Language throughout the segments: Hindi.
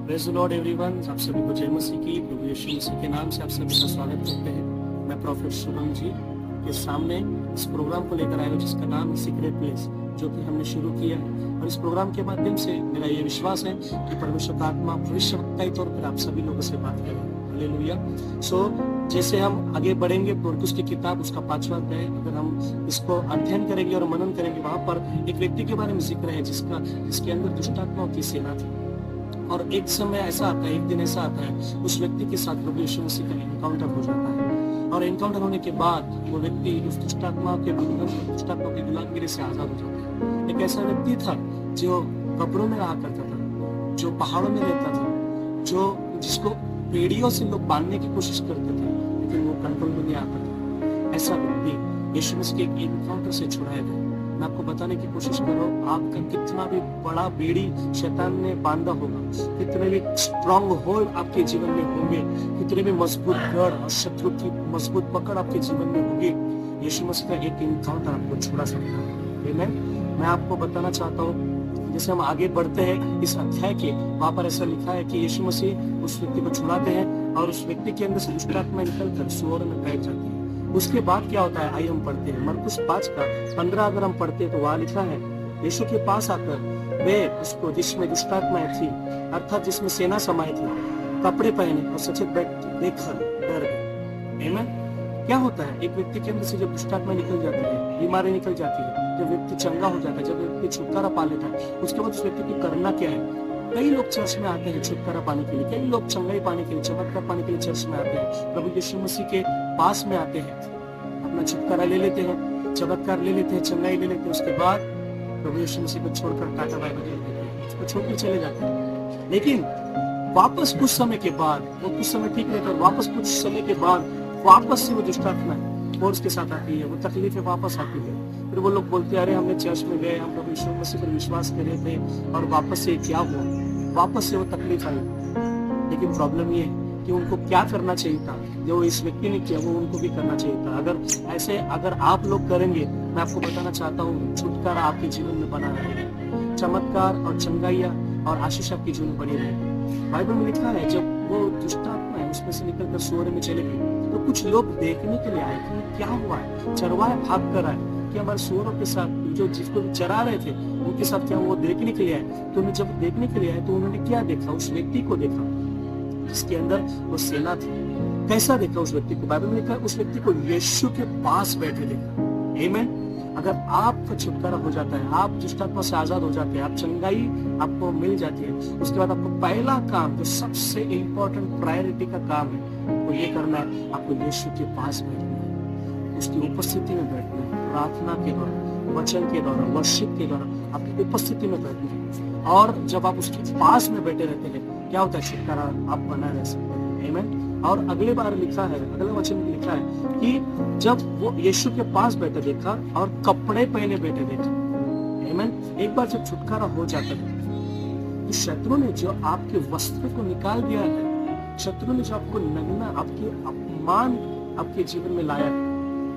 Praise the Lord everyone. आप सभी को जय मसीह की, प्रभु यीशु मसीह के नाम से आप सभी का स्वागत करते हैं। मैं प्रोफेट शुभम जी के सामने इस प्रोग्राम को लेकर आया हूँ जिसका नाम है सीक्रेट प्लेस, जो कि हमने शुरू किया है। और इस प्रोग्राम के माध्यम से मेरा ये विश्वास है कि परमेश्वर का आत्मा भविष्यवक्ता के तौर पर आप सभी लोगों से बात करेगा। हालेलुया। सो जैसे हम आगे बढ़ेंगे, पुरकुस की किताब उसका 5वां अध्याय अगर हम इसको अध्ययन करेंगे और मनन करेंगे, वहां पर एक व्यक्ति के बारे में जिक्र है जिसके अंदर दुष्ट आत्माओं की सेना थी। और एक समय ऐसा आता है, एक दिन ऐसा आता है, उस व्यक्ति के साथ प्रभु यीशु मसीह का एनकाउंटर हो जाता है। और एनकाउंटर होने के बाद वो व्यक्ति उस दुष्ट आत्माओं के गुलामगिरी से आजाद हो जाता है। एक ऐसा व्यक्ति था जो कब्रों में रहा करता था, जो पहाड़ों में रहता था, जिसको पेड़ियों से लोग बांधने की कोशिश करते थे, लेकिन वो कंट्रोल में नहीं आता था। ऐसा व्यक्ति यीशु मसीह के एक एनकाउंटर से छुड़ाया गया। मैं आपको बताने की कोशिश कर रहा हूँ, आपका कितना भी बड़ा बेड़ी शैतान ने बांधा होगा, कितने भी स्ट्रॉन्ग होल्ड आपके जीवन में होंगे, कितने भी मजबूत गढ़ और शत्रु की मजबूत पकड़ आपके जीवन में होगी, यीशु मसीह का एक एनकाउंटर आपको छुड़ा सकता है। आमीन। मैं आपको बताना चाहता हूँ, जैसे हम आगे बढ़ते हैं इस अध्याय के, वहां पर ऐसा लिखा है कि यीशु मसीह उस व्यक्ति को छुड़ाते हैं और उस व्यक्ति के अंदर से दुष्ट आत्मा निकलकर सूअर में बैठ जाती है। उसके बाद क्या होता है, आइए हम पढ़ते हैं मरकुस 5 का 15। अगर हम पढ़ते हैं तो वहां लिखा है, यीशु के पास आकर वे उसको, जिसमें दुष्ट आत्माएं थी, अर्थात जिसमें सेना समाई थी, कपड़े पहने और सचेत बैठ देखकर डर गए। आमीन। क्या होता है, एक व्यक्ति के अंदर से जब दुष्ट आत्मा निकल जाती है, बीमारी निकल जाती है, जब व्यक्ति चंगा हो जाता है, जब व्यक्ति छुटकारा पा लेता है, उसके बाद उस व्यक्ति को करना क्या है। कई लोग चर्च में आते हैं छुटकारा पाने के लिए, कई लोग चंगाई पाने के लिए, चमत्कार पाने के लिए चर्च में आते हैं, प्रभु यीशु मसीह के पास में आते हैं, अपना छुटकारा ले लेते हैं, चमत्कार ले लेते हैं, चंगाई ले लेते हैं। उसके बाद प्रभु यीशु मसीह को छोड़कर टाटा बाय बाय देते हैं, उसको छोड़कर चले जाते हैं। लेकिन वापस कुछ समय के बाद, वो कुछ समय ठीक रहता है, वापस कुछ समय के बाद वापस से वो दुष्ट आत्मा फोर्स के साथ आती है, वो तकलीफें वापस आती है। फिर वो लोग बोलते हैं, अरे हमने चर्च में गए, हम प्रभु यीशु मसीह पर विश्वास कर रहे थे और वापस से क्या हुआ, वापस से वो तकलीफ आई। लेकिन प्रॉब्लम ये है कि उनको क्या करना चाहिए था, जो इस व्यक्ति ने किया वो उनको भी करना चाहिए था। अगर आप लोग करेंगे, मैं आपको बताना चाहता हूँ, छुटकारा आपके जीवन में बना रहेगा, चमत्कार और चंगाइया और आशीष आपके जीवन में बनी रहेगी। बाइबल में लिखा है, जब वो दुष्ट आत्मा है उसमें से निकलकर सूअर में चले गए, तो कुछ लोग देखने के लिए आए कि क्या हुआ है। चरवाहे भाग कर आए कि हमारे सूअरों के साथ, जो जिसको चरा रहे थे उनके साथ क्या, वो देखने के लिए आए। तो जब देखने के लिए आए तो उन्होंने क्या देखा, उस व्यक्ति को देखा जिसके अंदर वो सेना थी। कैसा देखा उस व्यक्ति को, बाइबल में लिखा है, उस व्यक्ति को यीशु के पास बैठे देखा। आमीन। अगर आपका छुटकारा हो जाता है, आप दुष्ट आत्मा से आजाद हो जाते हैं, आप चंगाई आपको मिल जाती है, उसके बाद आपको पहला काम, जो सबसे इंपॉर्टेंट प्रायोरिटी का काम है, वो ये करना है, आपको यीशु के पास बैठना है, उसकी उपस्थिति में बैठना है, प्रार्थना के दौरान, वचन के दौरान, वर्शिप के दौरान आपकी उपस्थिति में बैठना है। और जब आप उसके पास में बैठे रहते हैं, क्या होता है, छुटकारा आप बना रह सकते हैं। आमीन। और अगले बार लिखा है, अगले वचन में लिखा है कि जब वो यीशु के पास बैठे देखा और कपड़े पहने बैठे देखा। आमीन। एक बार जब छुटकारा हो जाता है, तो शत्रु ने जो आपके वस्त्र को निकाल दिया है, शत्रु ने जो आपको नग्ना, आपके अपमान आपके जीवन में लाया है,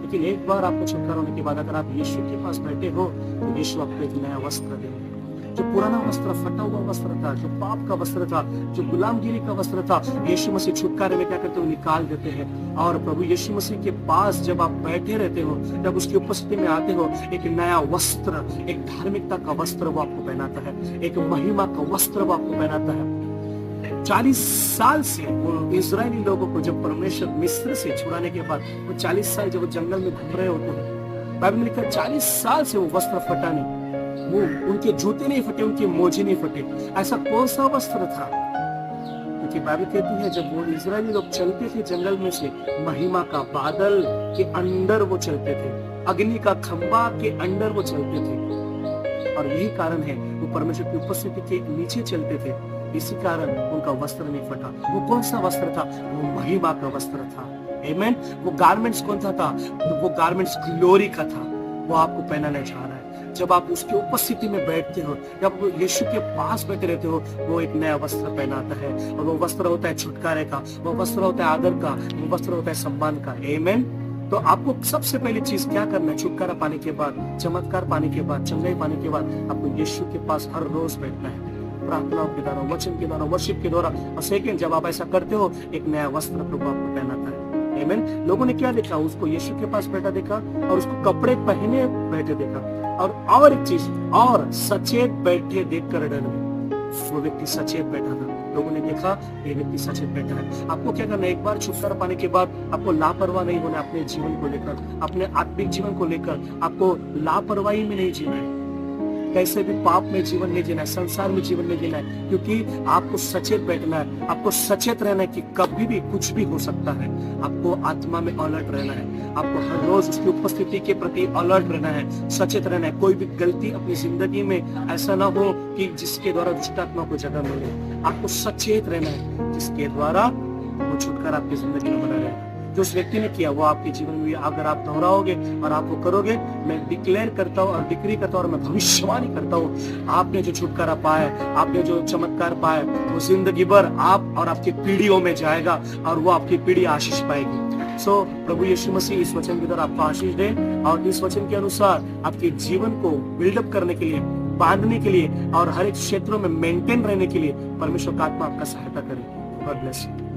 लेकिन एक बार आपको छुटकारा होने के बाद अगर आप यीशु के पास बैठे हो, तो यीशु आपको एक नया वस्त्र देंगे। जो पुराना वस्त्र, फटा हुआ वस्त्र था, जो पाप का वस्त्र था, जो गुलामगिरी का वस्त्र था, यीशु मसीह छुटकारे में क्या करते हो, निकाल देते हैं। और प्रभु यीशु मसीह के पास जब आप बैठे रहते हो, जब उसकी उपस्थिति में आते हो, एक नया वस्त्र, एक धार्मिकता का वस्त्र वो आपको पहनाता है, एक महिमा का वस्त्र वो आपको पहनाता है। 40 साल से वो इजरायली लोगों को जब परमेश्वर मिस्र से छुड़ाने के बाद, वो 40 साल जब वो जंगल में घूम रहे होते हैं, बाइबल में लिखा 40 साल से वो वस्त्र फटा नहीं, वो उनके जूते नहीं फटे, उनके मोजे नहीं फटे। ऐसा कौन सा वस्त्र था, क्योंकि बाइबल कहती है जब वो इजरायली लोग चलते थे जंगल में से, महिमा का बादल के अंदर वो चलते थे, अग्नि का खंभा के अंदर वो चलते थे। और यही कारण है वो परमेश्वर की उपस्थिति के नीचे चलते थे, इसी कारण उनका वस्त्र नहीं फटा। वो कौन सा वस्त्र था, वो महिमा का वस्त्र था। आमीन। वो गारमेंट्स कौन सा था, वो गारमेंट्स ग्लोरी का था, वो आपको पहनाने जा रहा है। जब आप उसकी उपस्थिति में बैठते हो, जब यीशु के पास बैठे रहते हो, वो एक नया वस्त्र पहनाता है, और वो वस्त्र होता है छुटकारे का, वो वस्त्र होता है आदर का, वो वस्त्र होता है सम्मान का। आमीन। तो आपको सबसे पहली चीज क्या करना है, छुटकारा पाने के बाद, चमत्कार पाने के बाद, चंगाई पाने के बाद, आपको यीशु के पास हर रोज बैठना है, प्रार्थनाओं के द्वारा, वचन के द्वारा, वर्शिप के द्वारा। और सेकंड, जब आप ऐसा करते हो, एक नया वस्त्र प्रभु आपको पहनाता है। आमीन। लोगों ने क्या देखा? उसको यीशु के पास बैठा देखा और उसको कपड़े पहने बैठे देखा। और एक चीज, और सचेत बैठे देखकर डर गए। वो व्यक्ति सचेत बैठा था। लोगों ने देखा ये व्यक्ति सचेत बैठा है। आपको क्या करना है? एक बार छुटकारा पाने के बाद आपको लापरवाह नहीं होना। अपने जीवन को लेकर, अपने आत्मिक जीवन को लेकर आपको लापरवाही में नहीं जीना है। कैसे भी पाप में जीवन नहीं जीना है, संसार में जीवन नहीं जीना है, क्योंकि आपको सचेत बैठना है। आपको सचेत रहना है कि कभी भी कुछ भी हो सकता है। आपको आत्मा में अलर्ट रहना है। आपको हर रोज उसकी उपस्थिति के प्रति अलर्ट रहना है, सचेत रहना है। कोई भी गलती अपनी जिंदगी में ऐसा ना हो कि जिसके द्वारा दुष्ट आत्मा को जगह मिले। आपको सचेत रहना है, जिसके द्वारा वो छुटकारा आपकी जिंदगी में बना रहे। जो उस व्यक्ति ने किया वो आपके जीवन में अगर आप दोहराओगे और आप वो करोगे, मैं डिक्लेयर करता हूँ और डिक्री करता हूँ और मैं भविष्यवाणी करता हूँ, आपने जो छुटकारा पाया, आपने जो चमत्कार पाया, वो जिंदगी भर आप और आपकी पीढ़ियों में जाएगा और वो आपकी पीढ़ी आशीष पाएगी। सो प्रभु यीशु मसीह इस वचन के द्वारा आपको आशीष दे और इस वचन के अनुसार आपके जीवन को बिल्डअप करने के लिए, बांधने के लिए और हर एक क्षेत्रों में मेंटेन रहने के लिए परमेश्वर का आत्मा आपका सहायता करे। God bless you.